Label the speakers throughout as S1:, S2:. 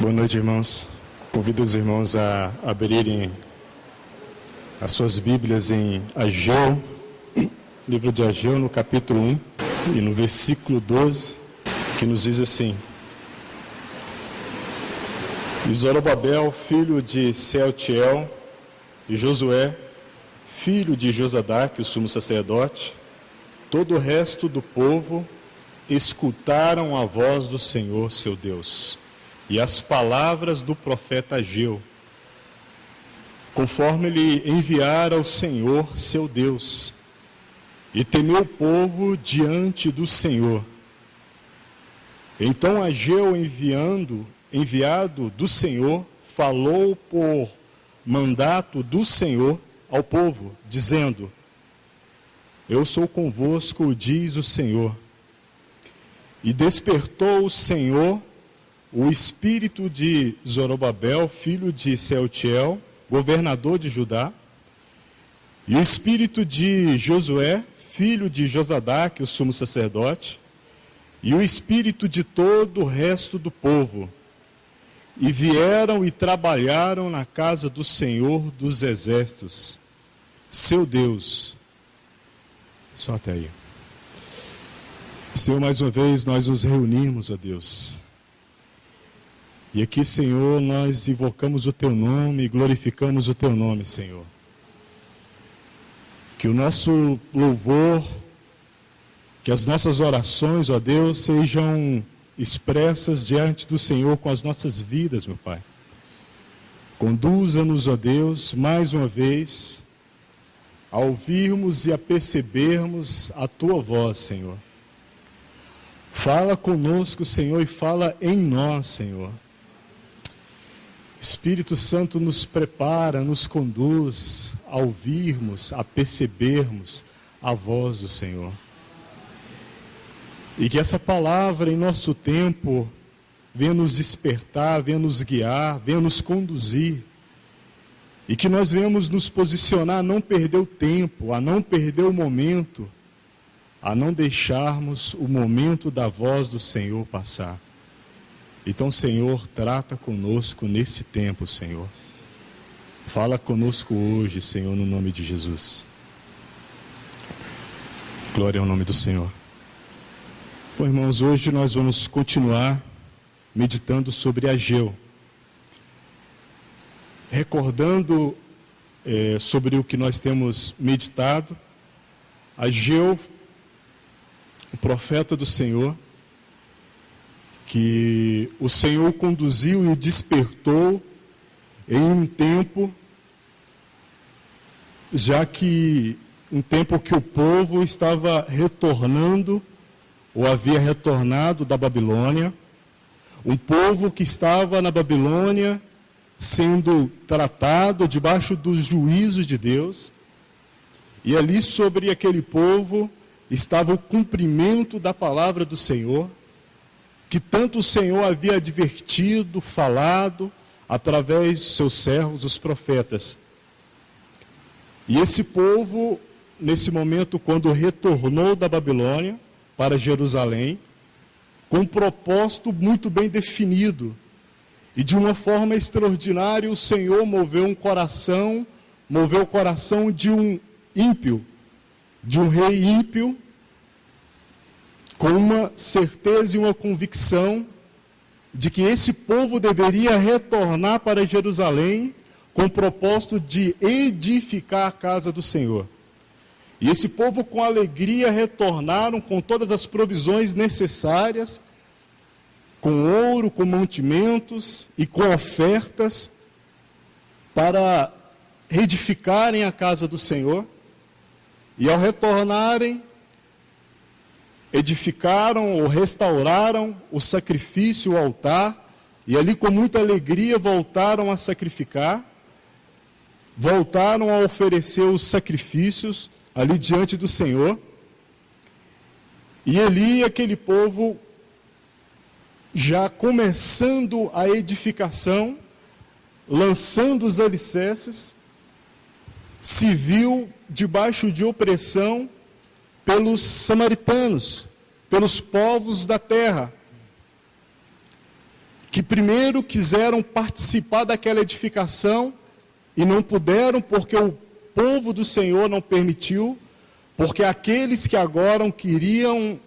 S1: Boa noite, irmãos. Convido os irmãos a abrirem as suas Bíblias em Ageu, livro de Ageu, no capítulo 1, e no versículo 12, que nos diz assim: E Zorobabel, filho de Sealtiel, e Josué, filho de Josadaque, o sumo sacerdote, todo o resto do povo escutaram a voz do Senhor, seu Deus, e as palavras do profeta Ageu, conforme ele enviara ao Senhor, seu Deus, e temeu o povo diante do Senhor. Então Ageu, enviado do Senhor, falou por mandato do Senhor ao povo, dizendo: Eu sou convosco, diz o Senhor. E despertou o Senhor o espírito de Zorobabel, filho de Sealtiel, governador de Judá, e o espírito de Josué, filho de Josadaque, o sumo sacerdote, e o espírito de todo o resto do povo. E vieram e trabalharam na casa do Senhor dos Exércitos, seu Deus. Só até aí. Senhor, mais uma vez nós nos reunimos, ó Deus. E aqui, Senhor, nós invocamos o Teu nome e glorificamos o Teu nome, Senhor. Que o nosso louvor, que as nossas orações, ó Deus, sejam expressas diante do Senhor com as nossas vidas, meu Pai. Conduza-nos, ó Deus, mais uma vez, a ouvirmos e a percebermos a Tua voz, Senhor. Fala conosco, Senhor, e fala em nós, Senhor. Espírito Santo nos prepara, nos conduz a ouvirmos, a percebermos a voz do Senhor. E que essa palavra em nosso tempo venha nos despertar, venha nos guiar, venha nos conduzir. E que nós venhamos nos posicionar a não perder o tempo, a não perder o momento, a não deixarmos o momento da voz do Senhor passar. Então, Senhor, trata conosco nesse tempo, Senhor. Fala conosco hoje, Senhor, no nome de Jesus. Glória ao nome do Senhor. Bom, irmãos, hoje nós vamos continuar meditando sobre Ageu. Recordando sobre o que nós temos meditado, Ageu, o profeta do Senhor, que o Senhor conduziu e o despertou em um tempo, já que um tempo que o povo estava retornando, ou havia retornado da Babilônia, um povo que estava na Babilônia sendo tratado debaixo dos juízos de Deus, e ali sobre aquele povo estava o cumprimento da palavra do Senhor, que tanto o Senhor havia advertido, falado, através de seus servos, os profetas. E esse povo, nesse momento, quando retornou da Babilônia para Jerusalém, com um propósito muito bem definido, e de uma forma extraordinária, o Senhor moveu o coração de um ímpio, de um rei ímpio, com uma certeza e uma convicção de que esse povo deveria retornar para Jerusalém com o propósito de edificar a casa do Senhor. E esse povo com alegria retornaram com todas as provisões necessárias, com ouro, com mantimentos e com ofertas para edificarem a casa do Senhor. E ao retornarem, edificaram ou restauraram o sacrifício, o altar, e ali com muita alegria voltaram a sacrificar, voltaram a oferecer os sacrifícios ali diante do Senhor. E ali aquele povo, já começando a edificação, lançando os alicerces, se viu debaixo de opressão pelos samaritanos, pelos povos da terra. que primeiro quiseram participar daquela edificação e não puderam porque o povo do Senhor não permitiu, porque aqueles que agora queriam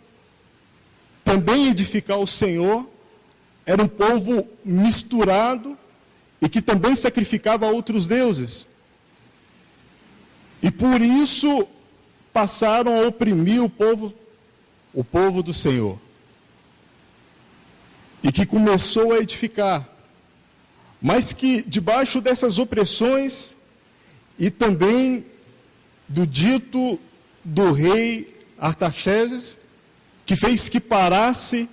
S1: também edificar o Senhor, era um povo misturado e que também sacrificava a outros deuses. E por isso passaram a oprimir o povo do Senhor. E que começou a edificar. Mas que debaixo dessas opressões e também do dito do rei Artaxerxes, que fez que parasse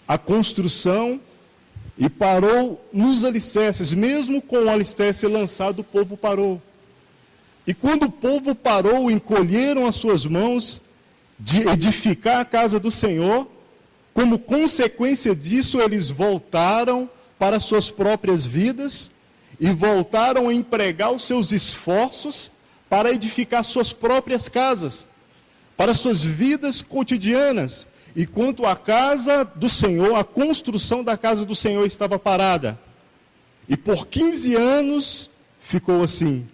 S1: a construção e parou nos alicerces, mesmo com o alicerce lançado, o povo parou. E quando o povo parou, encolheram as suas mãos de edificar a casa do Senhor, como consequência disso, eles voltaram para suas próprias vidas e voltaram a empregar os seus esforços para edificar suas próprias casas, para suas vidas cotidianas. E quanto à casa do Senhor, a construção da casa do Senhor estava parada. E por 15 anos ficou assim.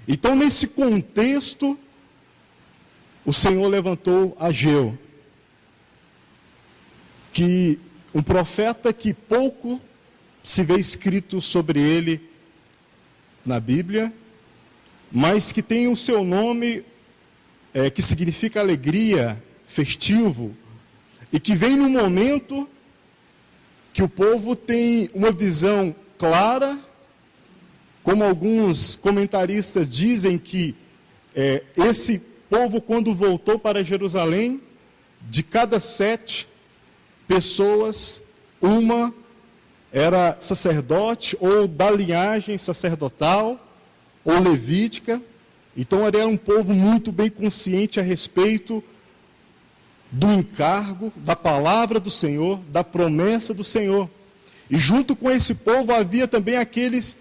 S1: Então, nesse contexto, o Senhor levantou Ageu, que um profeta que pouco se vê escrito sobre ele na Bíblia, mas que tem o seu nome, que significa alegria, festivo, e que vem num momento que o povo tem uma visão clara, como alguns comentaristas dizem que esse povo, quando voltou para Jerusalém, de cada 7 pessoas, uma era sacerdote ou da linhagem sacerdotal ou levítica. Então era um povo muito bem consciente a respeito do encargo, da palavra do Senhor, da promessa do Senhor. E junto com esse povo havia também aqueles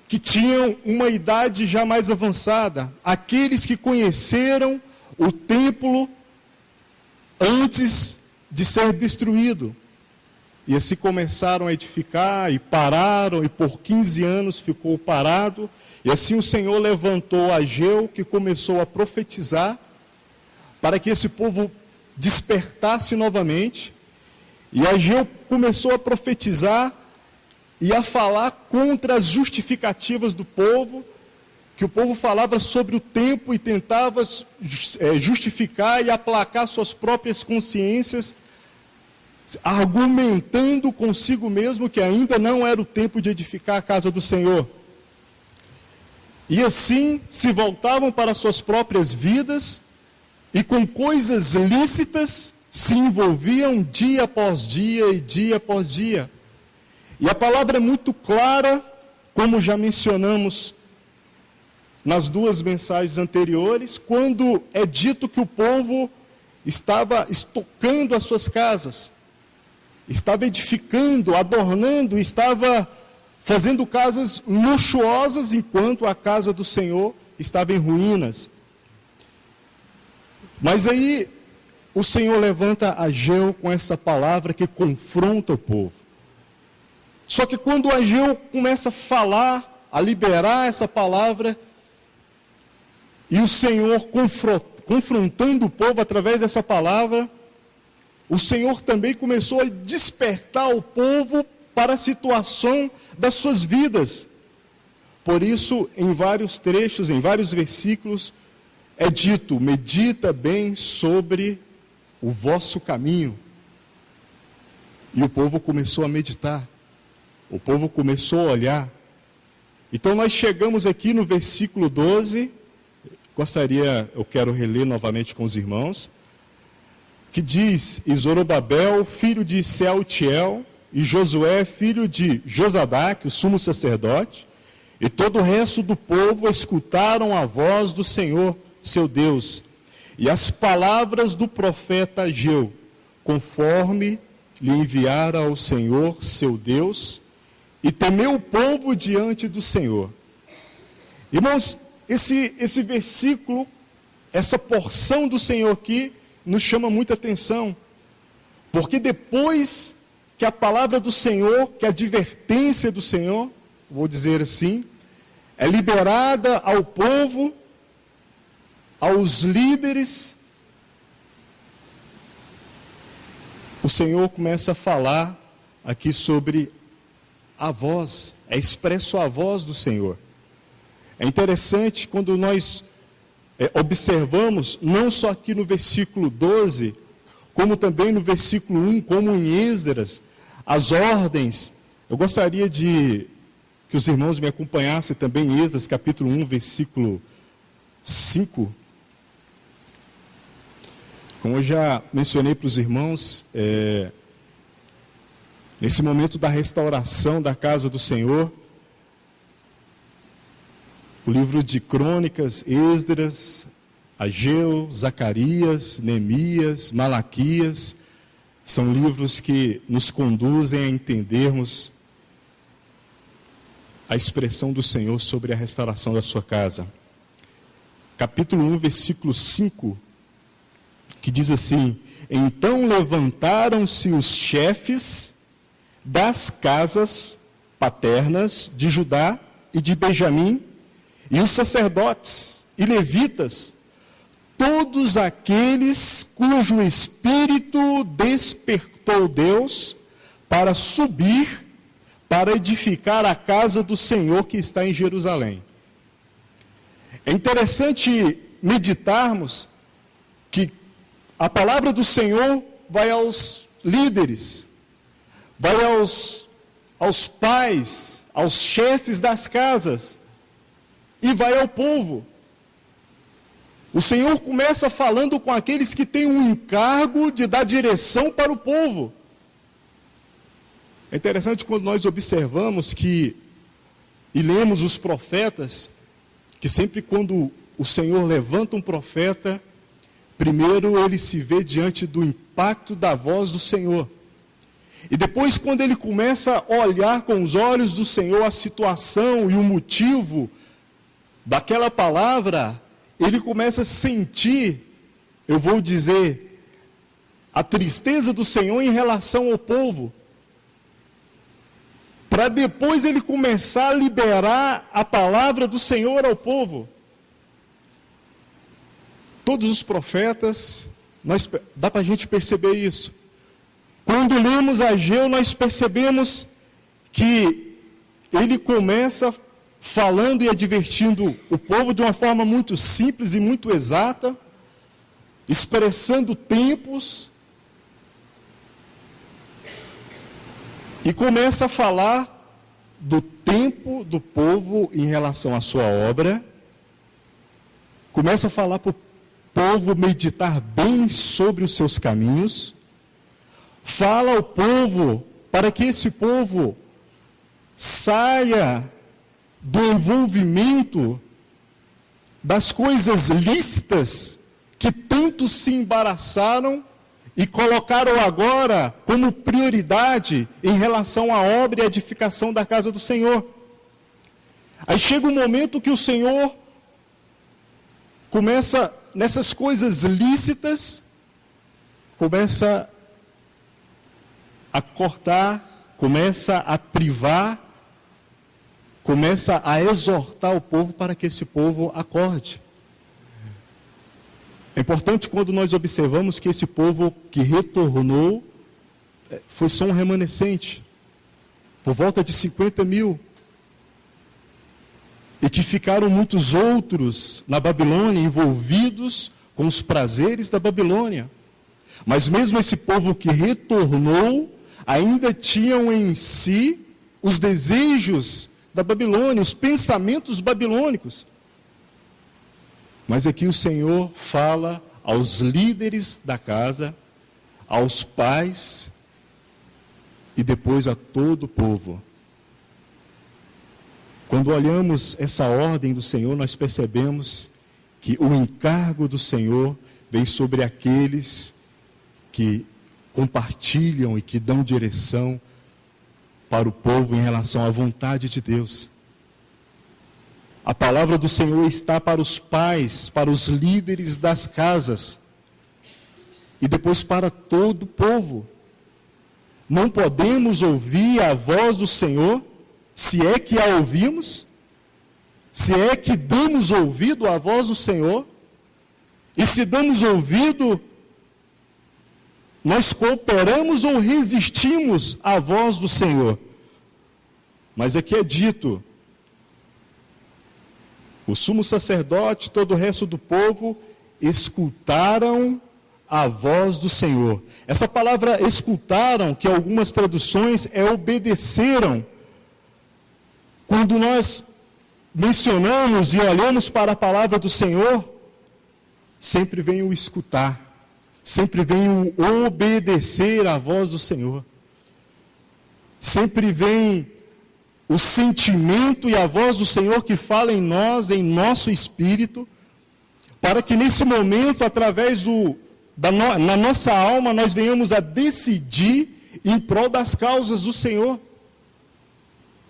S1: que tinham uma idade já mais avançada, aqueles que conheceram o templo antes de ser destruído. E assim começaram a edificar e pararam, e por 15 anos ficou parado. E assim o Senhor levantou Ageu, que começou a profetizar, para que esse povo despertasse novamente. E Ageu começou a profetizar e a falar contra as justificativas do povo, que o povo falava sobre o tempo e tentava justificar e aplacar suas próprias consciências, argumentando consigo mesmo que ainda não era o tempo de edificar a casa do Senhor. E assim se voltavam para suas próprias vidas e com coisas lícitas se envolviam dia após dia e dia após dia. E a palavra é muito clara, como já mencionamos nas 2 mensagens anteriores, quando é dito que o povo estava estocando as suas casas, estava edificando, adornando, estava fazendo casas luxuosas, enquanto a casa do Senhor estava em ruínas. Mas aí o Senhor levanta Ageu com essa palavra que confronta o povo. Só que quando Ageu começa a falar, a liberar essa palavra, e o Senhor confrontando o povo através dessa palavra, o Senhor também começou a despertar o povo para a situação das suas vidas. Por isso, em vários trechos, em vários versículos, é dito: medita bem sobre o vosso caminho. E o povo começou a meditar. O povo começou a olhar. Então nós chegamos aqui no versículo 12, eu quero reler novamente com os irmãos, que diz: e Zorobabel, filho de Sealtiel, e Josué, filho de Josadaque, o sumo sacerdote, e todo o resto do povo escutaram a voz do Senhor, seu Deus, e as palavras do profeta Ageu, conforme lhe enviara ao Senhor, seu Deus, e temeu o povo diante do Senhor. Irmãos, esse versículo, essa porção do Senhor aqui, nos chama muita atenção, porque depois que a palavra do Senhor, que a advertência do Senhor, vou dizer assim, é liberada ao povo, aos líderes, o Senhor começa a falar aqui sobre a voz, é expresso a voz do Senhor. É interessante quando nós observamos, não só aqui no versículo 12, como também no versículo 1, como em Esdras, as ordens. Eu gostaria de que os irmãos me acompanhassem também em Esdras, capítulo 1, versículo 5. Como eu já mencionei para os irmãos, nesse momento da restauração da casa do Senhor, o livro de Crônicas, Esdras, Ageu, Zacarias, Neemias, Malaquias, são livros que nos conduzem a entendermos a expressão do Senhor sobre a restauração da sua casa. Capítulo 1, versículo 5, que diz assim: então levantaram-se os chefes das casas paternas de Judá e de Benjamim, e os sacerdotes e levitas, todos aqueles cujo espírito despertou Deus para subir, para edificar a casa do Senhor que está em Jerusalém. É interessante meditarmos que a palavra do Senhor vai aos líderes, vai aos pais, aos chefes das casas, e vai ao povo. O Senhor começa falando com aqueles que têm um encargo de dar direção para o povo. É interessante quando nós observamos e lemos os profetas, que sempre quando o Senhor levanta um profeta, primeiro ele se vê diante do impacto da voz do Senhor. E depois, quando ele começa a olhar com os olhos do Senhor a situação e o motivo daquela palavra, ele começa a sentir, eu vou dizer, a tristeza do Senhor em relação ao povo, para depois ele começar a liberar a palavra do Senhor ao povo. Todos os profetas, dá para a gente perceber isso. Quando lemos Ageu, nós percebemos que ele começa falando e advertindo o povo de uma forma muito simples e muito exata, expressando tempos, e começa a falar do tempo do povo em relação à sua obra, começa a falar para o povo meditar bem sobre os seus caminhos, fala ao povo para que esse povo saia do envolvimento das coisas lícitas que tanto se embaraçaram e colocaram agora como prioridade em relação à obra e edificação da casa do Senhor. Aí chega um momento que o Senhor começa, nessas coisas lícitas, começa a cortar, começa a privar, começa a exortar o povo para que esse povo acorde. É importante quando nós observamos que esse povo que retornou foi só um remanescente, por volta de 50 mil, e que ficaram muitos outros na Babilônia, envolvidos com os prazeres da Babilônia. Mas mesmo esse povo que retornou, ainda tinham em si os desejos da Babilônia, os pensamentos babilônicos. Mas aqui o Senhor fala aos líderes da casa, aos pais e depois a todo o povo. Quando olhamos essa ordem do Senhor, nós percebemos que o encargo do Senhor vem sobre aqueles que compartilham e que dão direção para o povo em relação à vontade de Deus. A palavra do Senhor está para os pais, para os líderes das casas, e depois para todo o povo. não podemos ouvir a voz do Senhor, se é que a ouvimos, se é que damos ouvido à voz do Senhor, e se damos ouvido, nós cooperamos ou resistimos à voz do Senhor. Mas aqui é dito, o sumo sacerdote, todo o resto do povo, escutaram a voz do Senhor. Essa palavra escutaram, que algumas traduções é obedeceram. Quando nós mencionamos e olhamos para a palavra do Senhor, sempre vem o escutar, sempre vem o obedecer à voz do Senhor. Sempre vem o sentimento e a voz do Senhor que fala em nós, em nosso espírito, para que nesse momento, através na nossa alma, nós venhamos a decidir em prol das causas do Senhor,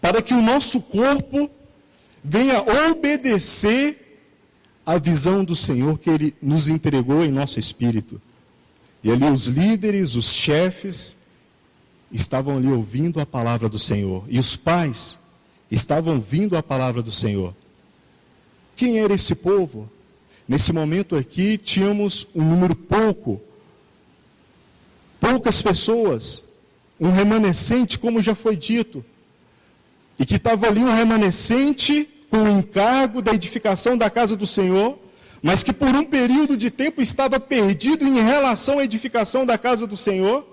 S1: para que o nosso corpo venha obedecer à visão do Senhor que Ele nos entregou em nosso espírito. E ali os líderes, os chefes, estavam ali ouvindo a palavra do Senhor. E os pais estavam ouvindo a palavra do Senhor. Quem era esse povo? Nesse momento aqui, tínhamos um número poucas pessoas, um remanescente, como já foi dito, e que estava ali um remanescente com o encargo da edificação da casa do Senhor, mas que por um período de tempo estava perdido em relação à edificação da casa do Senhor,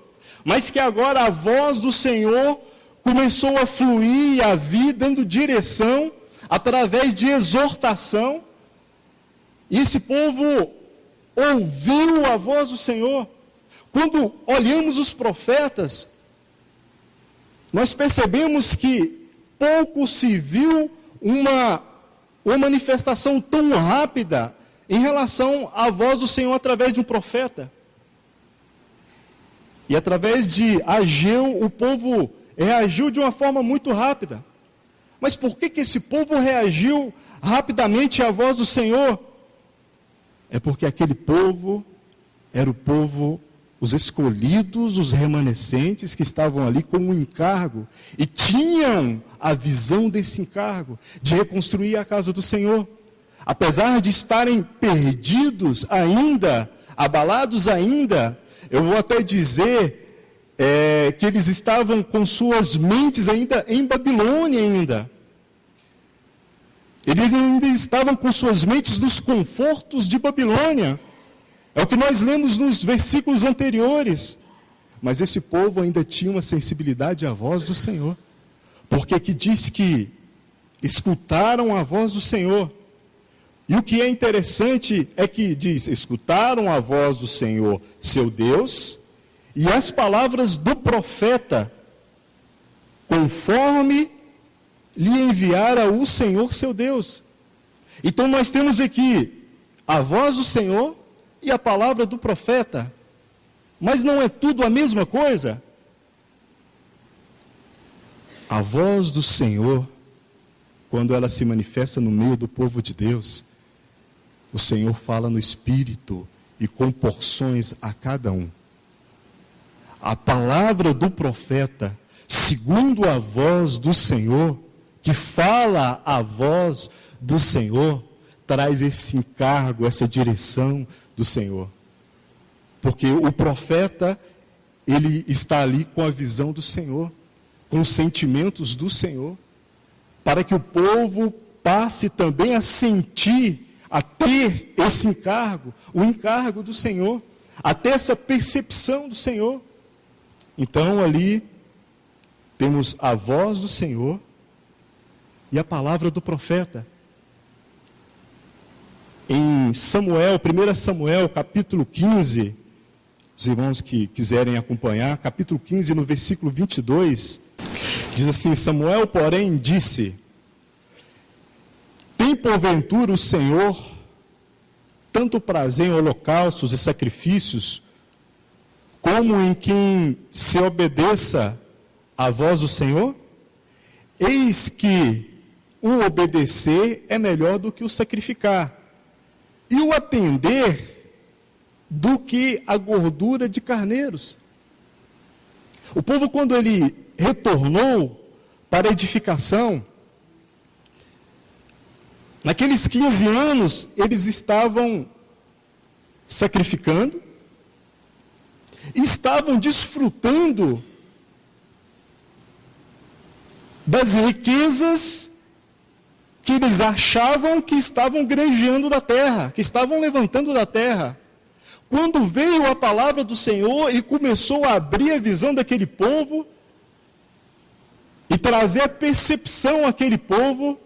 S1: mas que agora a voz do Senhor começou a fluir, a vir, dando direção, através de exortação. E esse povo ouviu a voz do Senhor. Quando olhamos os profetas, nós percebemos que pouco se viu uma manifestação tão rápida em relação à voz do Senhor através de um profeta. E através de Ageu, o povo reagiu de uma forma muito rápida. Mas por que esse povo reagiu rapidamente à voz do Senhor? É porque aquele povo era o povo, os escolhidos, os remanescentes que estavam ali com um encargo e tinham a visão desse encargo de reconstruir a casa do Senhor. Apesar de estarem perdidos ainda, abalados ainda, eu vou até dizer que eles estavam com suas mentes ainda em Babilônia ainda. Eles ainda estavam com suas mentes nos confortos de Babilônia. É o que nós lemos nos versículos anteriores. Mas esse povo ainda tinha uma sensibilidade à voz do Senhor. Porque aqui diz que escutaram a voz do Senhor. E o que é interessante é que diz, escutaram a voz do Senhor, seu Deus, e as palavras do profeta, conforme lhe enviara o Senhor, seu Deus. Então nós temos aqui a voz do Senhor e a palavra do profeta. Mas não é tudo a mesma coisa? A voz do Senhor, quando ela se manifesta no meio do povo de Deus, o Senhor fala no Espírito e com porções a cada um. A palavra do profeta, segundo a voz do Senhor, que fala a voz do Senhor, traz esse encargo, essa direção do Senhor. Porque o profeta, ele está ali com a visão do Senhor, com os sentimentos do Senhor, para que o povo passe também a sentir, a ter esse encargo, o encargo do Senhor, a ter essa percepção do Senhor. Então ali temos a voz do Senhor e a palavra do profeta. Em Samuel, 1 Samuel, capítulo 15, os irmãos que quiserem acompanhar, capítulo 15, no versículo 22, diz assim: Samuel, porém, disse: tem porventura o Senhor tanto prazer em holocaustos e sacrifícios, como em quem se obedeça à voz do Senhor? Eis que o obedecer é melhor do que o sacrificar, e o atender do que a gordura de carneiros. O povo, quando ele retornou para a edificação, naqueles 15 anos, eles estavam sacrificando, estavam desfrutando das riquezas que eles achavam que estavam granjeando da terra, que estavam levantando da terra. Quando veio a palavra do Senhor e começou a abrir a visão daquele povo e trazer a percepção àquele povo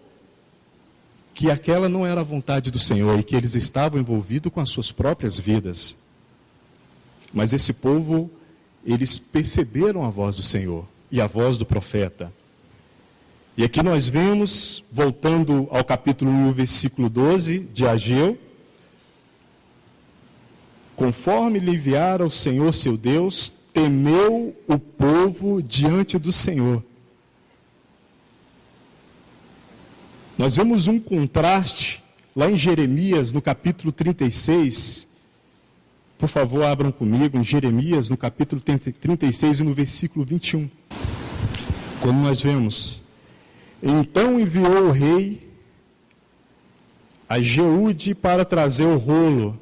S1: que aquela não era a vontade do Senhor e que eles estavam envolvidos com as suas próprias vidas. Mas esse povo, eles perceberam a voz do Senhor e a voz do profeta. E aqui nós vemos, voltando ao capítulo 1, versículo 12 de Ageu: conforme lhe enviara o Senhor seu Deus, temeu o povo diante do Senhor. Nós vemos um contraste lá em Jeremias, no capítulo 36. Por favor, abram comigo em Jeremias, no capítulo 36 e no versículo 21. Quando nós vemos: então enviou o rei a Jeude para trazer o rolo.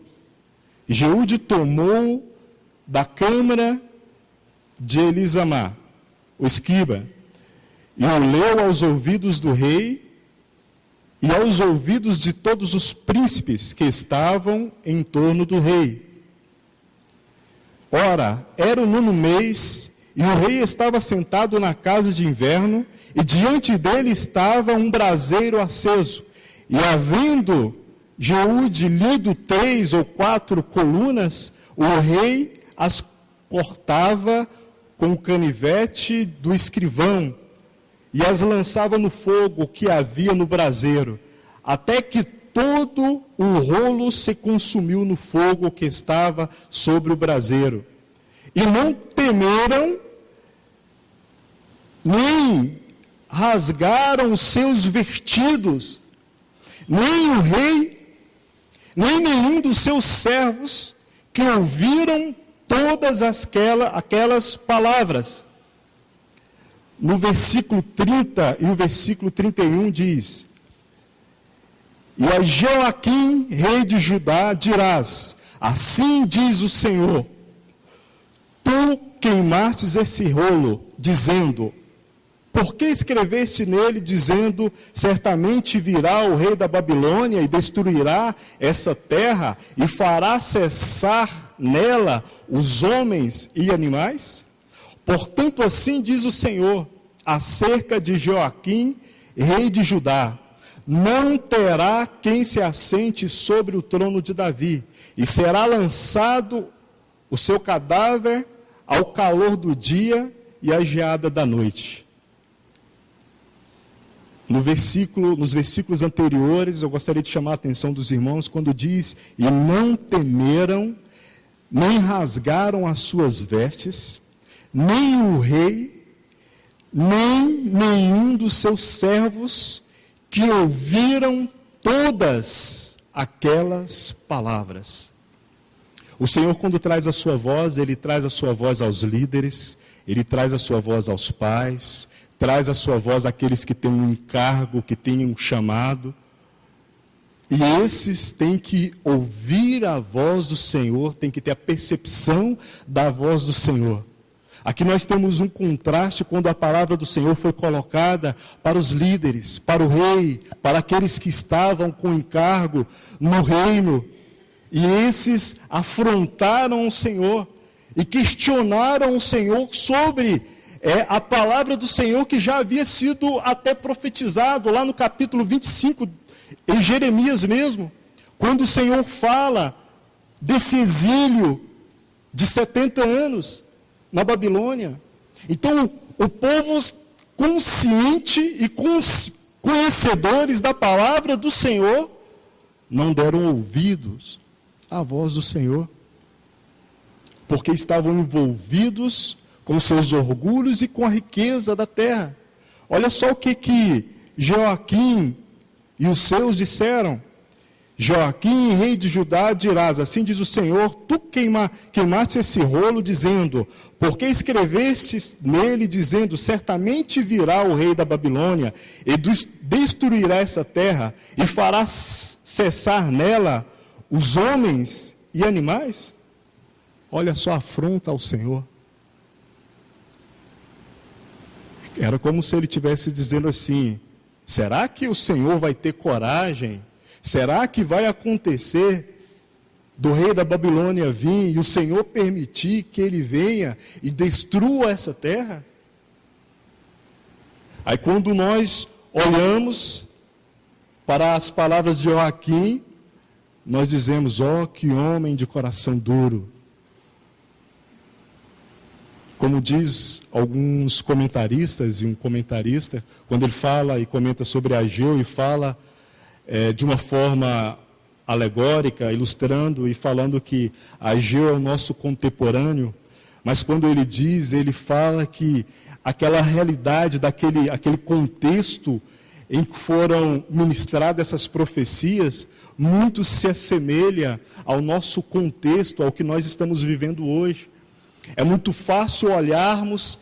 S1: E Jeude tomou da câmara de Elisamá, o escriba, e o leu aos ouvidos do rei e aos ouvidos de todos os príncipes que estavam em torno do rei. Ora, era o 9º mês, e o rei estava sentado na casa de inverno, e diante dele estava um braseiro aceso. E havendo Jeude lido 3 ou 4 colunas, o rei as cortava com o canivete do escrivão, e as lançava no fogo que havia no braseiro, até que todo o rolo se consumiu no fogo que estava sobre o braseiro. E não temeram, nem rasgaram os seus vestidos, nem o rei, nem nenhum dos seus servos, que ouviram todas aquelas palavras. No versículo 30 e o versículo 31 diz: e a Joaquim, rei de Judá, dirás: assim diz o Senhor, tu queimastes esse rolo, dizendo: por que escreveste nele, dizendo: certamente virá o rei da Babilônia e destruirá essa terra e fará cessar nela os homens e animais? Portanto, assim diz o Senhor acerca de Joaquim, rei de Judá: não terá quem se assente sobre o trono de Davi, e será lançado o seu cadáver ao calor do dia e à geada da noite. Nos versículos anteriores, eu gostaria de chamar a atenção dos irmãos quando diz: e não temeram, nem rasgaram as suas vestes, nem o rei, nem nenhum dos seus servos, que ouviram todas aquelas palavras. O Senhor, quando traz a sua voz, Ele traz a sua voz aos líderes, Ele traz a sua voz aos pais, traz a sua voz àqueles que têm um encargo, que têm um chamado. E esses têm que ouvir a voz do Senhor, têm que ter a percepção da voz do Senhor. Aqui nós temos um contraste quando a palavra do Senhor foi colocada para os líderes, para o rei, para aqueles que estavam com encargo no reino. E esses afrontaram o Senhor e questionaram o Senhor sobre a palavra do Senhor que já havia sido até profetizado lá no capítulo 25, em Jeremias mesmo, quando o Senhor fala desse exílio de 70 anos na Babilônia. Então, o povo consciente e conhecedores da palavra do Senhor não deram ouvidos à voz do Senhor, porque estavam envolvidos com seus orgulhos e com a riqueza da terra. Olha só o que Joaquim e os seus disseram. Joaquim, rei de Judá, dirás, assim diz o Senhor, tu queimaste esse rolo, dizendo, porque escrevestes nele, dizendo, certamente virá o rei da Babilônia, e destruirá essa terra, e fará cessar nela os homens e animais? Olha só a afronta ao Senhor. Era como se ele estivesse dizendo assim, será que o Senhor vai ter coragem? Será que vai acontecer do rei da Babilônia vir e o Senhor permitir que ele venha e destrua essa terra? Aí quando nós olhamos para as palavras de Joaquim, nós dizemos, ó, que homem de coração duro. Como diz alguns comentaristas, e um comentarista, quando ele fala e comenta sobre Ageu e fala de uma forma alegórica, ilustrando e falando que Ageu é o nosso contemporâneo, mas quando ele diz, ele fala que aquela realidade, aquele contexto em que foram ministradas essas profecias, muito se assemelha ao nosso contexto, ao que nós estamos vivendo hoje. É muito fácil olharmos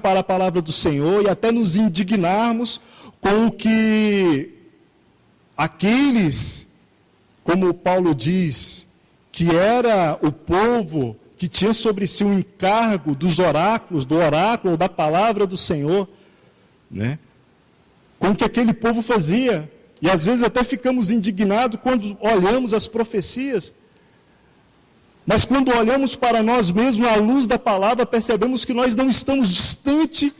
S1: para a palavra do Senhor e até nos indignarmos com o que aqueles, como Paulo diz, que era o povo que tinha sobre si o encargo dos oráculos, do oráculo, da palavra do Senhor, né? Com o que aquele povo fazia. E às vezes até ficamos indignados quando olhamos as profecias. Mas quando olhamos para nós mesmos, à luz da palavra, percebemos que nós não estamos distante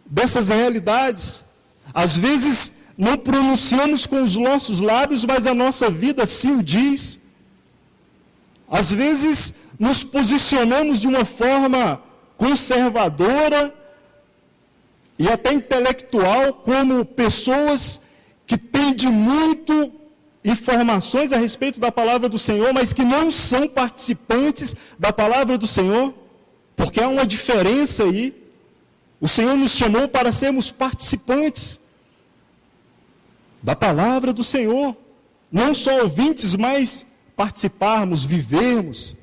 S1: dessas realidades. Às vezes, não pronunciamos com os nossos lábios, mas a nossa vida sim o diz. Às vezes, nos posicionamos de uma forma conservadora e até intelectual, como pessoas que têm de muito informações a respeito da palavra do Senhor, mas que não são participantes da palavra do Senhor, porque há uma diferença aí. O Senhor nos chamou para sermos participantes da palavra do Senhor, não só ouvintes, mas participarmos, vivermos,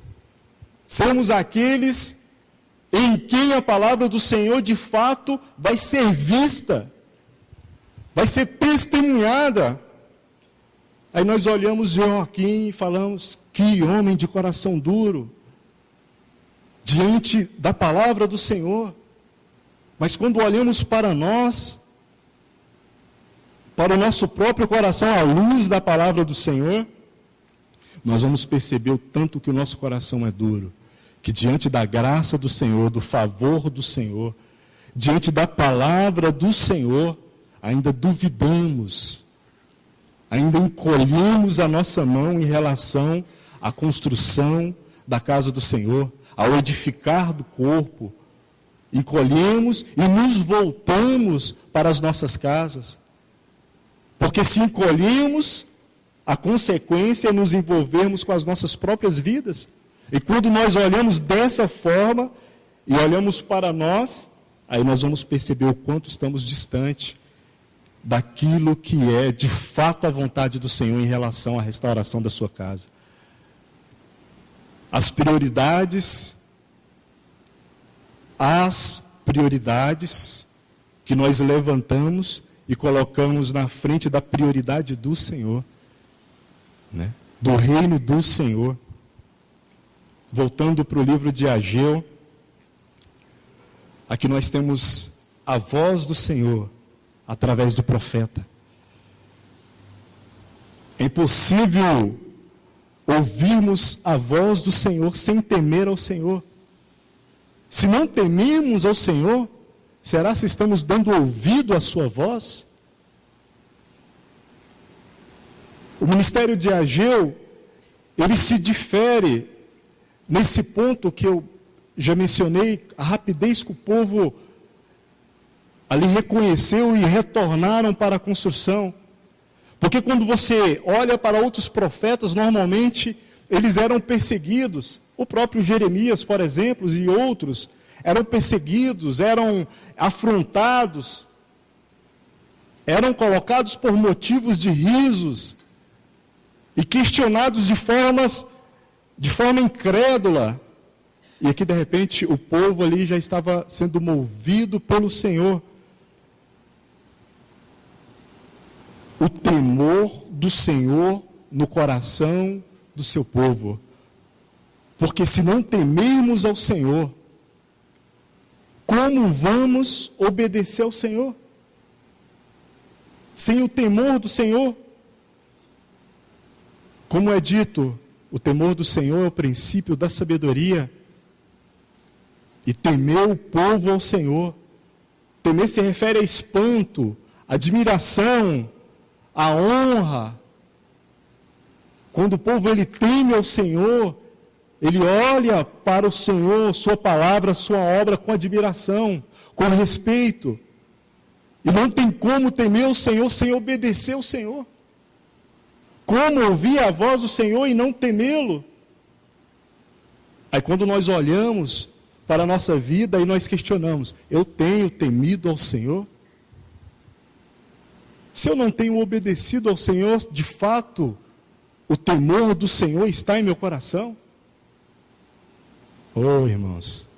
S1: sermos aqueles em quem a palavra do Senhor de fato vai ser vista, vai ser testemunhada. Aí nós olhamos Joaquim e falamos, que homem de coração duro, diante da palavra do Senhor. Mas quando olhamos para nós, para o nosso próprio coração, à luz da palavra do Senhor, nós vamos perceber o tanto que o nosso coração é duro, que diante da graça do Senhor, do favor do Senhor, diante da palavra do Senhor, ainda duvidamos, ainda encolhemos a nossa mão em relação à construção da casa do Senhor, ao edificar do corpo. Encolhemos e nos voltamos para as nossas casas. Porque se encolhemos, a consequência é nos envolvermos com as nossas próprias vidas. E quando nós olhamos dessa forma e olhamos para nós, aí nós vamos perceber o quanto estamos distantes daquilo que é de fato a vontade do Senhor em relação à restauração da sua casa. As prioridades que nós levantamos e colocamos na frente da prioridade do Senhor, né? Do reino do Senhor. Voltando para o livro de Ageu, aqui nós temos a voz do Senhor através do profeta. É impossível ouvirmos a voz do Senhor sem temer ao Senhor. Se não tememos ao Senhor, será se estamos dando ouvido à sua voz? O ministério de Ageu, ele se difere nesse ponto que eu já mencionei, a rapidez que o povo ali reconheceu e retornaram para a construção. Porque quando você olha para outros profetas, normalmente eles eram perseguidos. O próprio Jeremias, por exemplo, e outros, eram perseguidos, eram afrontados. eram colocados por motivos de risos e questionados de forma incrédula. E aqui, de repente, o povo ali já estava sendo movido pelo Senhor. O temor do Senhor no coração do seu povo. Porque se não temermos ao Senhor, como vamos obedecer ao Senhor? Sem o temor do Senhor? Como é dito, o temor do Senhor é o princípio da sabedoria. E temer o povo ao Senhor. Temer se refere a espanto, admiração, a honra. Quando o povo ele teme ao Senhor, ele olha para o Senhor, sua palavra, sua obra com admiração, com respeito. E não tem como temer o Senhor sem obedecer ao Senhor. Como ouvir a voz do Senhor e não temê-lo? Aí quando nós olhamos para a nossa vida e nós questionamos, eu tenho temido ao Senhor? Se eu não tenho obedecido ao Senhor, de fato, o temor do Senhor está em meu coração? Oh, irmãos,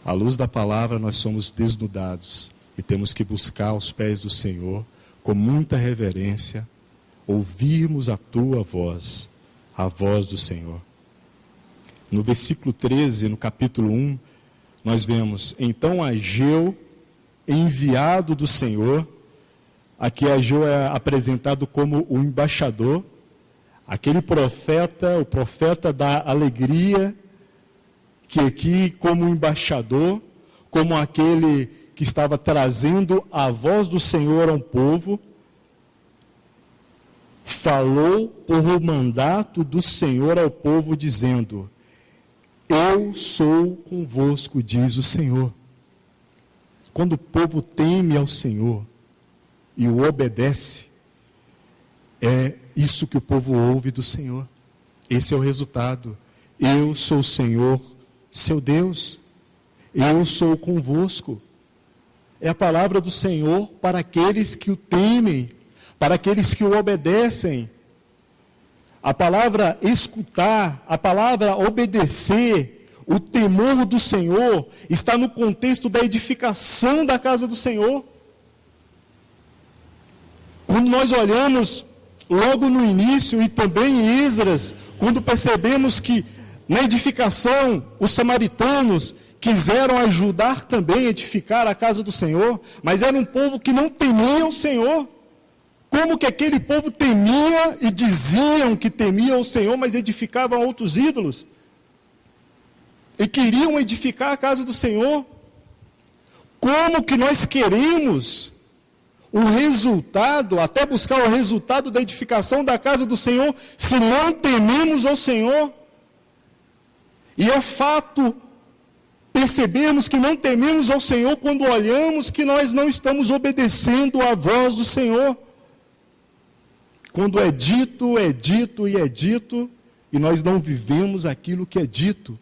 S1: à luz da palavra nós somos desnudados e temos que buscar aos pés do Senhor, com muita reverência, ouvirmos a tua voz, a voz do Senhor. No versículo 13, no capítulo 1, nós vemos, então Ageu, enviado do Senhor, aqui Ageu é apresentado como o embaixador, aquele profeta, o profeta da alegria, que aqui como embaixador, como aquele que estava trazendo a voz do Senhor ao povo, falou por o mandato do Senhor ao povo, dizendo, eu sou convosco, diz o Senhor. Quando o povo teme ao Senhor e o obedece, é isso que o povo ouve do Senhor. Esse é o resultado. Eu sou o Senhor, seu Deus. Eu sou convosco. É a palavra do Senhor para aqueles que o temem, para aqueles que o obedecem. A palavra escutar, a palavra obedecer, o temor do Senhor, está no contexto da edificação da casa do Senhor. Quando nós olhamos logo no início e também em Esdras, quando percebemos que na edificação os samaritanos quiseram ajudar também a edificar a casa do Senhor, mas era um povo que não temia o Senhor. Como que aquele povo temia e diziam que temia o Senhor, mas edificavam outros ídolos? E queriam edificar a casa do Senhor? Como que nós queremos o resultado, até buscar o resultado da edificação da casa do Senhor, se não tememos ao Senhor? E é fato percebermos que não tememos ao Senhor quando olhamos que nós não estamos obedecendo à voz do Senhor. Quando é dito, e nós não vivemos aquilo que é dito.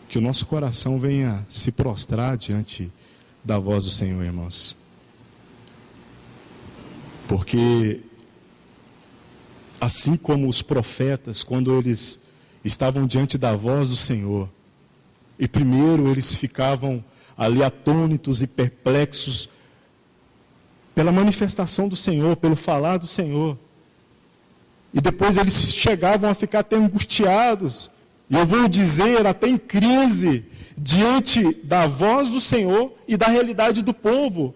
S1: Que o nosso coração venha se prostrar diante da voz do Senhor, irmãos. Porque, assim como os profetas, quando eles estavam diante da voz do Senhor, e primeiro eles ficavam ali atônitos e perplexos, pela manifestação do Senhor, pelo falar do Senhor. E depois eles chegavam a ficar até angustiados, e eu vou dizer, até em crise, diante da voz do Senhor e da realidade do povo.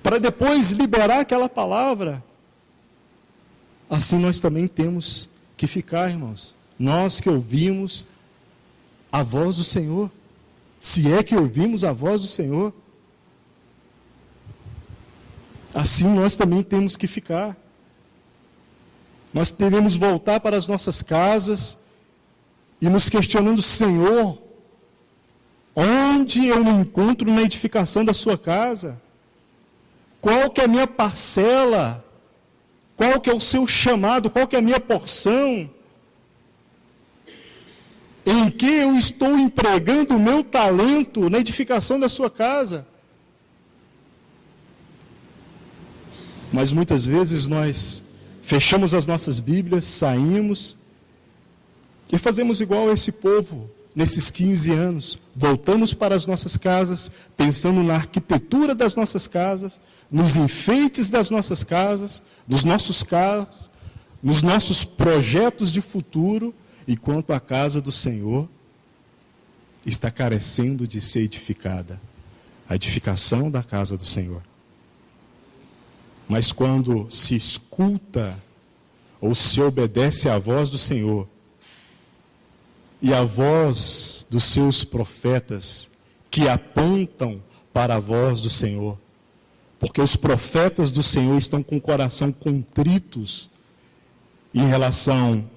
S1: Para depois liberar aquela palavra. Assim nós também temos que ficar, irmãos. Nós que ouvimos a voz do Senhor. Se é que ouvimos a voz do Senhor. Assim nós também temos que ficar. Nós devemos voltar para as nossas casas e nos questionando, Senhor, onde eu me encontro na edificação da sua casa? Qual que é a minha parcela? Qual que é o seu chamado? Qual que é a minha porção? Em que eu estou empregando o meu talento na edificação da sua casa? Mas muitas vezes nós fechamos as nossas Bíblias, saímos e fazemos igual a esse povo nesses 15 anos. Voltamos para as nossas casas, pensando na arquitetura das nossas casas, nos enfeites das nossas casas, nos nossos carros, nos nossos projetos de futuro, enquanto a casa do Senhor está carecendo de ser edificada. A edificação da casa do Senhor. Mas quando se escuta ou se obedece à voz do Senhor e à voz dos seus profetas que apontam para a voz do Senhor, porque os profetas do Senhor estão com o coração contritos em relação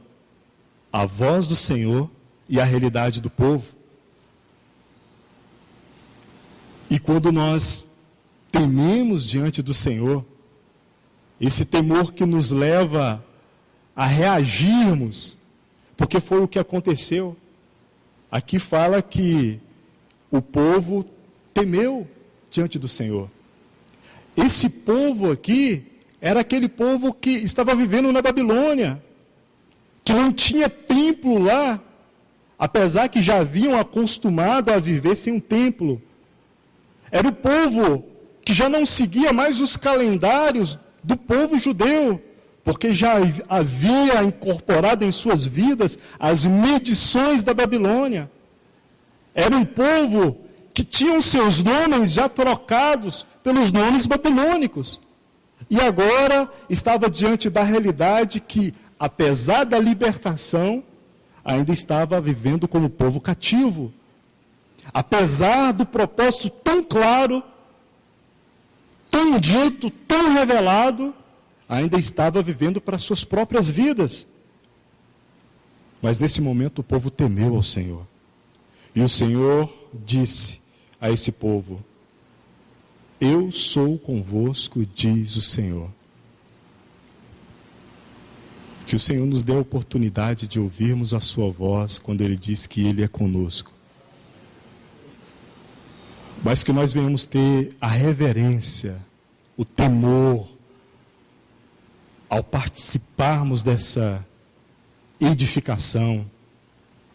S1: à voz do Senhor e à realidade do povo. E quando nós tememos diante do Senhor, esse temor que nos leva a reagirmos, porque foi o que aconteceu. Aqui fala que o povo temeu diante do Senhor. Esse povo aqui era aquele povo que estava vivendo na Babilônia, que não tinha templo lá, apesar que já haviam acostumado a viver sem um templo. Era o povo que já não seguia mais os calendários do povo judeu, porque já havia incorporado em suas vidas as medições da Babilônia. Era um povo que tinha os seus nomes já trocados pelos nomes babilônicos. E agora estava diante da realidade que, apesar da libertação, ainda estava vivendo como povo cativo. Apesar do propósito tão claro, tão dito, tão revelado, ainda estava vivendo para suas próprias vidas. Mas nesse momento o povo temeu ao Senhor. E o Senhor disse a esse povo: eu sou convosco, diz o Senhor. Que o Senhor nos dê a oportunidade de ouvirmos a sua voz quando Ele diz que Ele é conosco. Mas que nós venhamos ter a reverência, o temor, ao participarmos dessa edificação,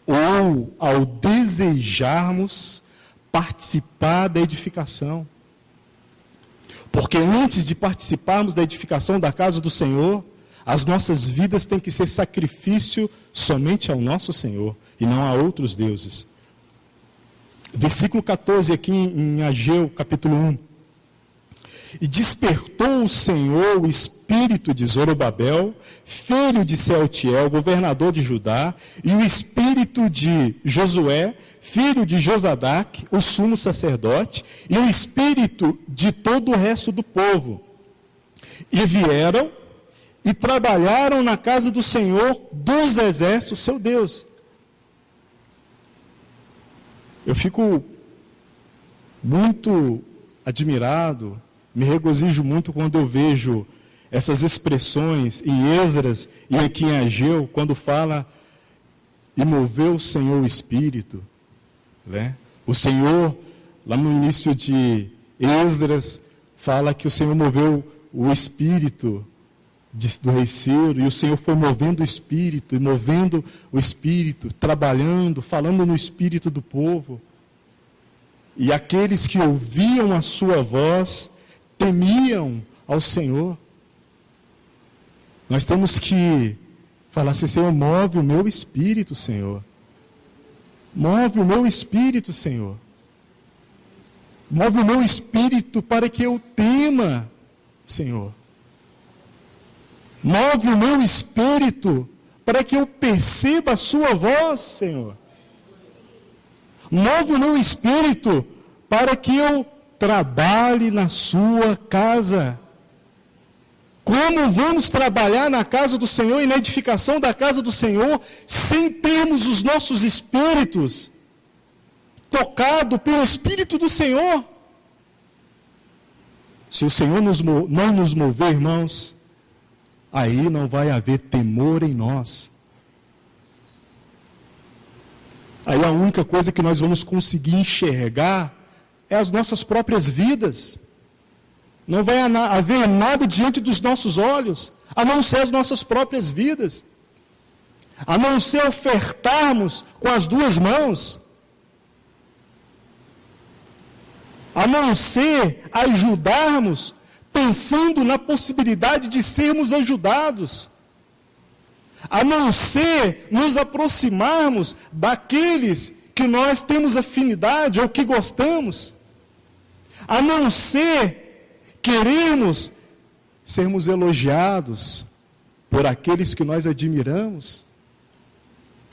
S1: ou ao desejarmos participar da edificação. Porque antes de participarmos da edificação da casa do Senhor, as nossas vidas têm que ser sacrifício somente ao nosso Senhor e não a outros deuses. Versículo 14 aqui em Ageu, capítulo 1. E despertou o Senhor o espírito de Zorobabel, filho de Sealtiel, governador de Judá, e o espírito de Josué, filho de Josadaque, o sumo sacerdote, e o espírito de todo o resto do povo. E vieram e trabalharam na casa do Senhor dos exércitos, seu Deus. Eu fico muito admirado, me regozijo muito quando eu vejo essas expressões em Esdras e aqui em Ageu, quando fala, e moveu o Senhor o Espírito. Né? O Senhor, lá no início de Esdras, fala que o Senhor moveu o Espírito do rei Ciro, e o Senhor foi movendo o Espírito, e movendo o Espírito, trabalhando, falando no Espírito do povo. E aqueles que ouviam a sua voz, temiam ao Senhor. Nós temos que falar assim: Senhor, move o meu espírito, Senhor. Move o meu espírito, Senhor. Move o meu espírito para que eu tema, Senhor. Move o meu espírito para que eu perceba a sua voz, Senhor. Move o meu espírito para que eu trabalhe na sua casa. Como vamos trabalhar na casa do Senhor e na edificação da casa do Senhor sem termos os nossos espíritos tocados pelo Espírito do Senhor? Se o Senhor não nos mover, irmãos, aí não vai haver temor em nós. aí a única coisa que nós vamos conseguir enxergar é as nossas próprias vidas. Não vai haver nada diante dos nossos olhos, a não ser as nossas próprias vidas. A não ser ofertarmos com as duas mãos. A não ser ajudarmos pensando na possibilidade de sermos ajudados. A não ser nos aproximarmos daqueles que nós temos afinidade ou que gostamos. A não ser queremos sermos elogiados por aqueles que nós admiramos.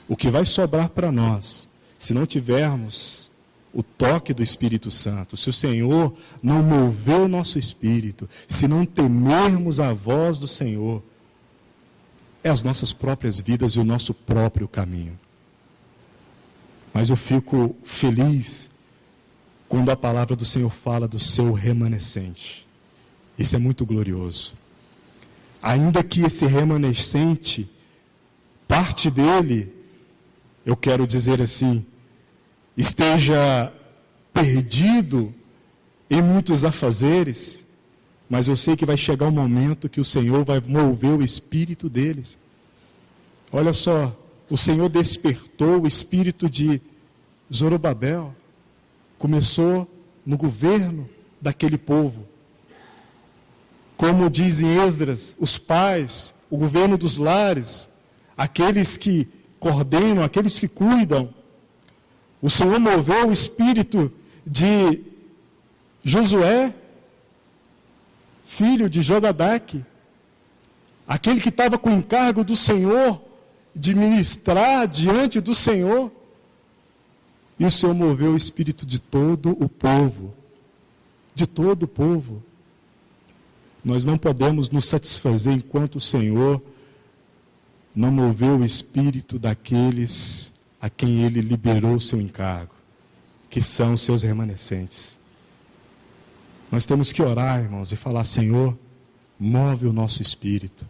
S1: O que vai sobrar para nós, se não tivermos o toque do Espírito Santo, se o Senhor não mover o nosso espírito, se não temermos a voz do Senhor, é as nossas próprias vidas e o nosso próprio caminho. Mas eu fico feliz quando a palavra do Senhor fala do seu remanescente. Isso é muito glorioso. Ainda que esse remanescente, parte dele, eu quero dizer assim, esteja perdido em muitos afazeres, mas eu sei que vai chegar um momento que o Senhor vai mover o espírito deles. Olha só, o Senhor despertou o espírito de Zorobabel, começou no governo daquele povo. Como diz em Esdras, os pais, o governo dos lares, aqueles que coordenam, aqueles que cuidam. O Senhor moveu o espírito de Josué, filho de Jodadaque, aquele que estava com o encargo do Senhor, de ministrar diante do Senhor. E o Senhor moveu o espírito de todo o povo, de todo o povo. Nós não podemos nos satisfazer enquanto o Senhor não moveu o espírito daqueles a quem Ele liberou o seu encargo, que são os seus remanescentes. Nós temos que orar, irmãos, e falar: Senhor, move o nosso espírito.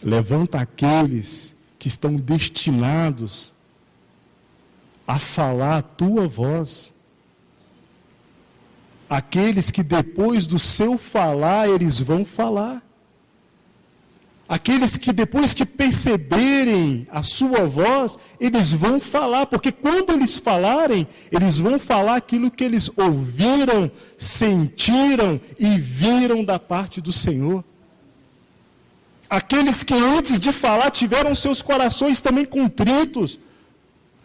S1: Levanta aqueles que estão destinados a falar a tua voz. Aqueles que depois do seu falar, eles vão falar. Aqueles que depois que perceberem a sua voz, eles vão falar, porque quando eles falarem, eles vão falar aquilo que eles ouviram, sentiram e viram da parte do Senhor. Aqueles que antes de falar tiveram seus corações também contritos,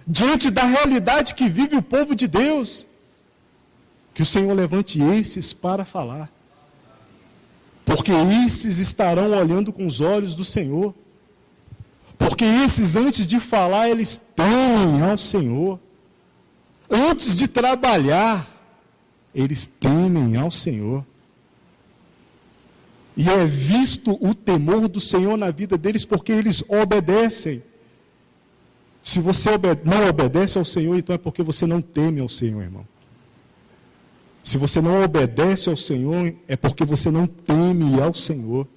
S1: diante da realidade que vive o povo de Deus. Que o Senhor levante esses para falar. Porque esses estarão olhando com os olhos do Senhor. Porque esses, antes de falar, eles temem ao Senhor. Antes de trabalhar, eles temem ao Senhor. E é visto o temor do Senhor na vida deles, porque eles obedecem. Se você não obedece ao Senhor, então é porque você não teme ao Senhor, irmão. Se você não obedece ao Senhor, é porque você não teme ao Senhor.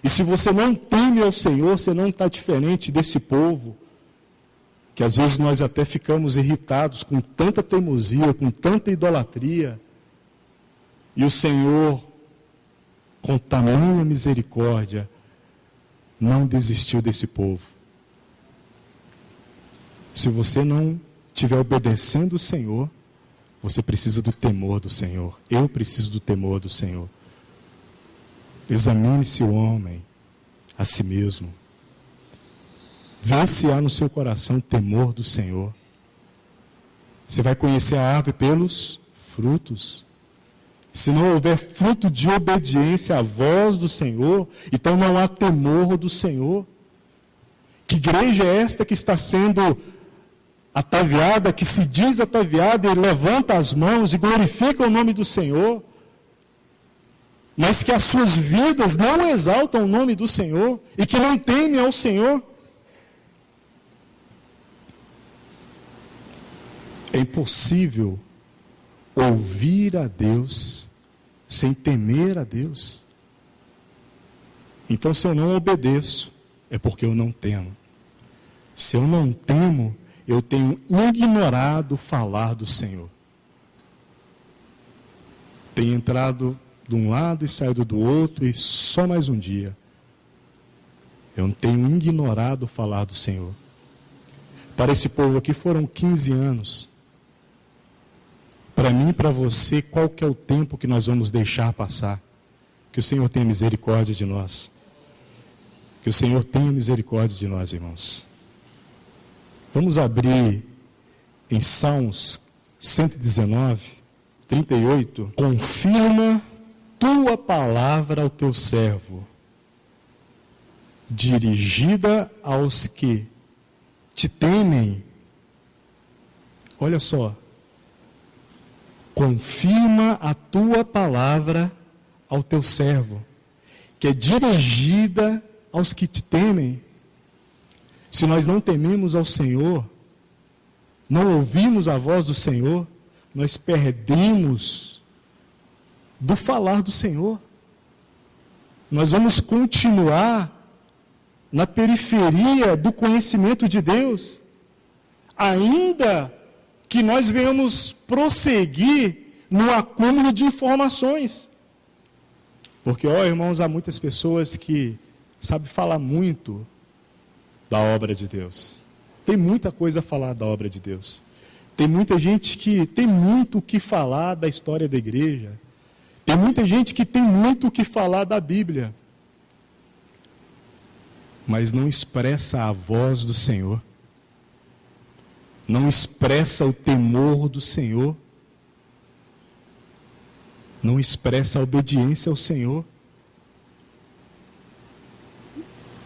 S1: E se você não teme ao Senhor, você não está diferente desse povo, que às vezes nós até ficamos irritados com tanta teimosia, com tanta idolatria. E o Senhor, com tamanha misericórdia, não desistiu desse povo. Se você não estiver obedecendo o Senhor, você precisa do temor do Senhor. Eu preciso do temor do Senhor. Examine-se o homem a si mesmo. Vê se há no seu coração temor do Senhor. Você vai conhecer a árvore pelos frutos. Se não houver fruto de obediência à voz do Senhor, então não há temor do Senhor. Que igreja é esta que está sendo ataviada, que se diz ataviada e levanta as mãos e glorifica o nome do Senhor, mas que as suas vidas não exaltam o nome do Senhor e que não temem ao Senhor? É impossível ouvir a Deus sem temer a Deus. Então, se eu não obedeço, é porque eu não temo. Se eu não temo, eu tenho ignorado falar do Senhor. Tenho entrado de um lado e saído do outro, e só mais um dia. Eu tenho ignorado falar do Senhor. Para esse povo aqui foram 15 anos. Para mim e para você, qual que é o tempo que nós vamos deixar passar? Que o Senhor tenha misericórdia de nós. Que o Senhor tenha misericórdia de nós, irmãos. Vamos abrir em Salmos 119, 38. Confirma tua palavra ao teu servo, dirigida aos que te temem. Olha só. Confirma a tua palavra ao teu servo, que é dirigida aos que te temem. Se nós não tememos ao Senhor, não ouvimos a voz do Senhor, nós perdemos do falar do Senhor. Nós vamos continuar na periferia do conhecimento de Deus, ainda que nós venhamos prosseguir no acúmulo de informações. Porque, irmãos, há muitas pessoas que sabem falar muito da obra de Deus. Tem muita coisa a falar da obra de Deus. Tem muita gente que tem muito o que falar da história da igreja. Tem muita gente que tem muito o que falar da Bíblia, mas não expressa a voz do Senhor. Não expressa o temor do Senhor. Não expressa a obediência ao Senhor.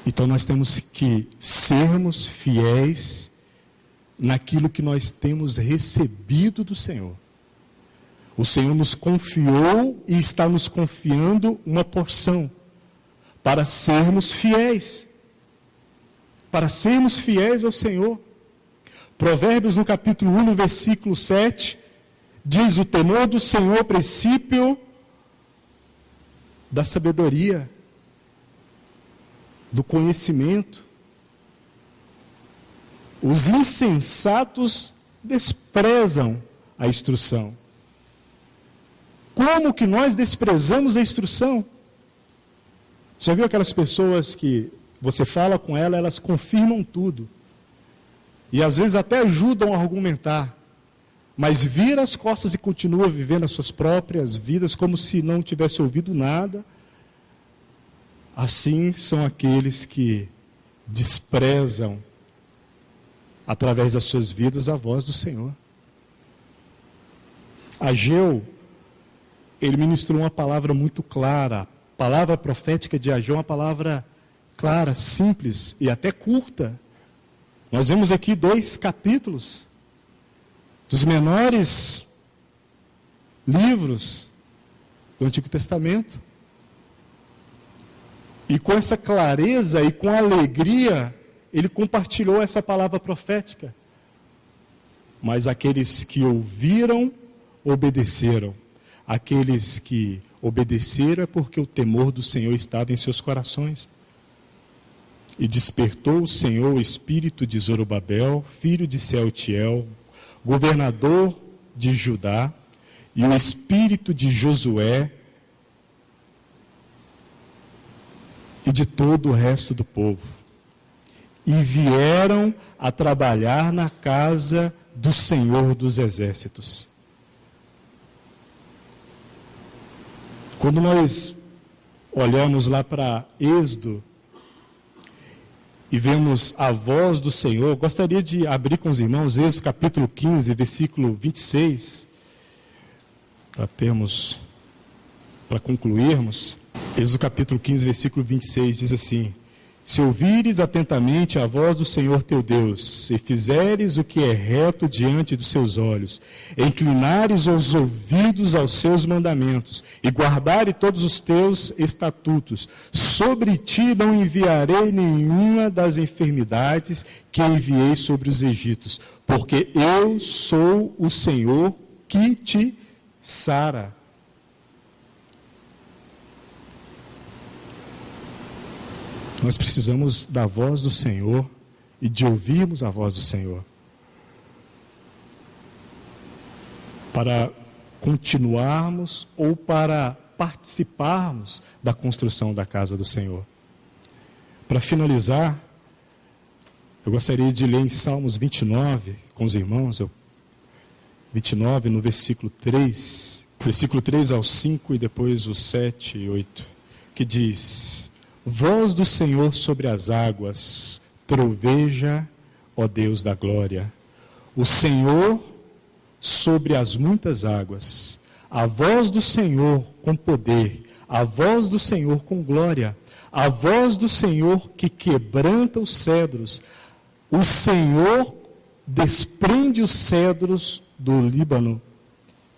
S1: Então nós temos que sermos fiéis naquilo que nós temos recebido do Senhor. O Senhor nos confiou e está nos confiando uma porção para sermos fiéis. Para sermos fiéis ao Senhor. Provérbios, no capítulo 1, no versículo 7, diz: o temor do Senhor é o princípio da sabedoria, do conhecimento. Os insensatos desprezam a instrução. Como que nós desprezamos a instrução? Você já viu aquelas pessoas que você fala com ela, elas confirmam tudo. E às vezes até ajudam a argumentar. Mas vira as costas e continua vivendo as suas próprias vidas como se não tivesse ouvido nada. Assim são aqueles que desprezam, através das suas vidas, a voz do Senhor. Ageu, ele ministrou uma palavra muito clara. A palavra profética de Ageu é uma palavra clara, simples e até curta. Nós vemos aqui 2 capítulos dos menores livros do Antigo Testamento. E com essa clareza e com alegria, ele compartilhou essa palavra profética. Mas aqueles que ouviram, obedeceram. Aqueles que obedeceram é porque o temor do Senhor estava em seus corações. E despertou o Senhor o espírito de Zorobabel, filho de Sealtiel, governador de Judá, e o espírito de Josué e de todo o resto do povo. E vieram a trabalhar na casa do Senhor dos Exércitos. Quando nós olhamos lá para Êxodo e vemos a voz do Senhor, gostaria de abrir com os irmãos Êxodo capítulo 15, versículo 26, para concluirmos. Êxodo capítulo 15, versículo 26, diz assim: se ouvires atentamente a voz do Senhor teu Deus, e fizeres o que é reto diante dos seus olhos, e inclinares os ouvidos aos seus mandamentos, e guardares todos os teus estatutos, sobre ti não enviarei nenhuma das enfermidades que enviei sobre os egípcios, porque eu sou o Senhor que te sara. Nós precisamos da voz do Senhor e de ouvirmos a voz do Senhor. para continuarmos ou para participarmos da construção da casa do Senhor. Para finalizar, eu gostaria de ler em Salmos 29 com os irmãos, 29 no versículo 3 ao 5 e depois o 7 e 8, que diz: Voz do Senhor sobre as águas, troveja, ó Deus da glória. O Senhor sobre as muitas águas, a voz do Senhor com poder, a voz do Senhor com glória, a voz do Senhor que quebranta os cedros. O Senhor desprende os cedros do Líbano.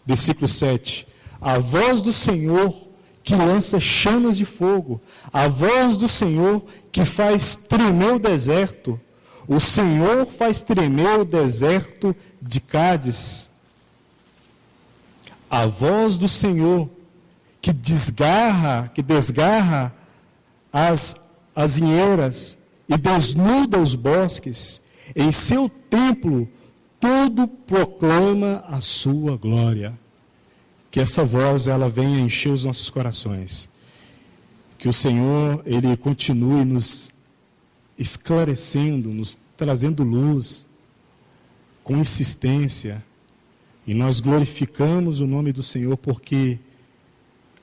S1: Versículo 7. A voz do Senhor que lança chamas de fogo. A voz do Senhor que faz tremer o deserto. O Senhor faz tremer o deserto de Cádiz. A voz do Senhor que desgarra as azinheiras e desnuda os bosques. Em seu templo, tudo proclama a sua glória. Que essa voz, ela venha encher os nossos corações. Que o Senhor, Ele continue nos esclarecendo, nos trazendo luz, com insistência. E nós glorificamos o nome do Senhor, porque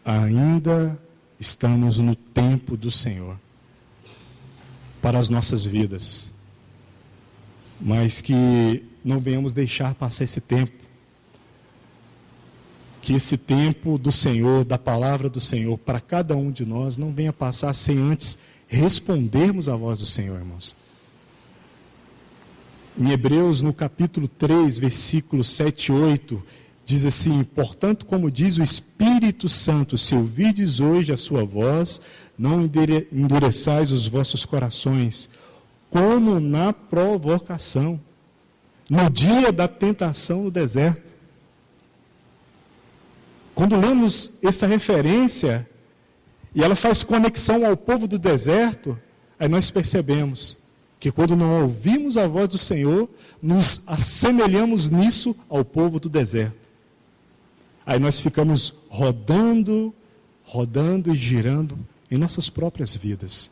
S1: ainda estamos no tempo do Senhor, para as nossas vidas. Mas que não venhamos deixar passar esse tempo. Que esse tempo do Senhor, da palavra do Senhor, para cada um de nós, não venha passar sem antes respondermos à voz do Senhor, irmãos. Em Hebreus, no capítulo 3, versículos 7 e 8, diz assim: Portanto, como diz o Espírito Santo, se ouvirdes hoje a sua voz, não endureçais os vossos corações, como na provocação, no dia da tentação no deserto. Quando lemos essa referência, e ela faz conexão ao povo do deserto, aí nós percebemos que quando não ouvimos a voz do Senhor, nos assemelhamos nisso ao povo do deserto. Aí nós ficamos rodando e girando em nossas próprias vidas.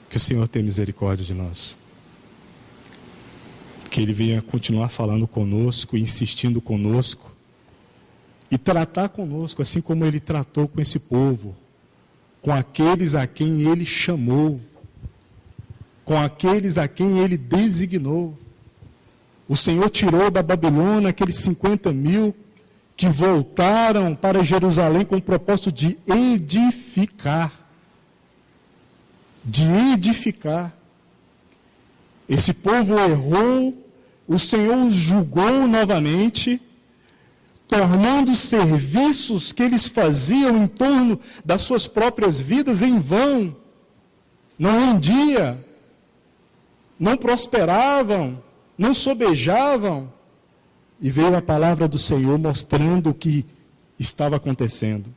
S1: Que o Senhor tenha misericórdia de nós. Que Ele venha continuar falando conosco, insistindo conosco, e tratar conosco, assim como Ele tratou com esse povo, com aqueles a quem Ele chamou, com aqueles a quem Ele designou. O Senhor tirou da Babilônia aqueles 50.000 que voltaram para Jerusalém com o propósito de edificar. Esse povo errou, o Senhor os julgou novamente, tornando os serviços que eles faziam em torno das suas próprias vidas em vão. Não rendia, não prosperavam, não sobejavam. E veio a palavra do Senhor mostrando o que estava acontecendo.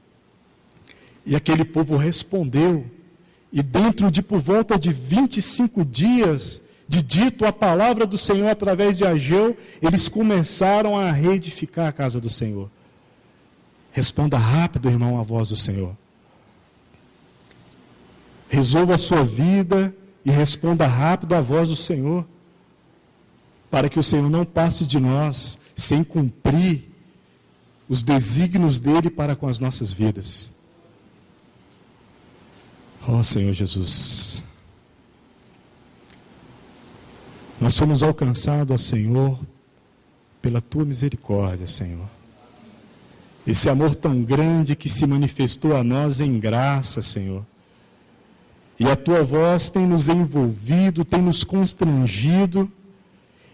S1: E aquele povo respondeu. E dentro de por volta de 25 dias de dito a palavra do Senhor através de Ageu, eles começaram a reedificar a casa do Senhor. Responda rápido, irmão, à voz do Senhor. Resolva a sua vida e responda rápido à voz do Senhor, para que o Senhor não passe de nós sem cumprir os desígnios dele para com as nossas vidas. Ó Senhor Jesus, nós somos alcançados, ó Senhor, pela Tua misericórdia, Senhor. Esse amor tão grande que se manifestou a nós em graça, Senhor. E a Tua voz tem nos envolvido, tem nos constrangido,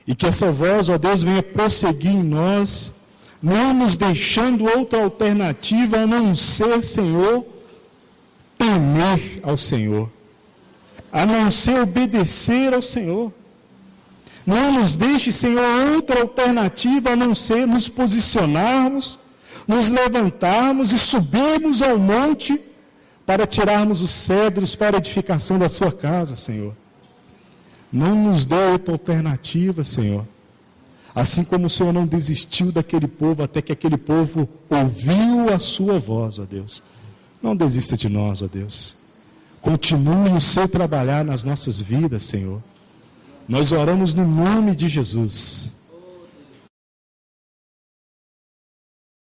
S1: e que essa voz, ó Deus, venha prosseguir em nós, não nos deixando outra alternativa a não ser, Senhor, temer ao Senhor, a não ser obedecer ao Senhor. Não nos deixe, Senhor, outra alternativa a não ser nos posicionarmos, nos levantarmos e subirmos ao monte para tirarmos os cedros para a edificação da Sua casa, Senhor. Não nos dê outra alternativa, Senhor, Assim como o Senhor não desistiu daquele povo até que aquele povo ouviu a sua voz, ó Deus. Não desista de nós, ó Deus. Continue o seu trabalhar nas nossas vidas, Senhor. Nós oramos no nome de Jesus.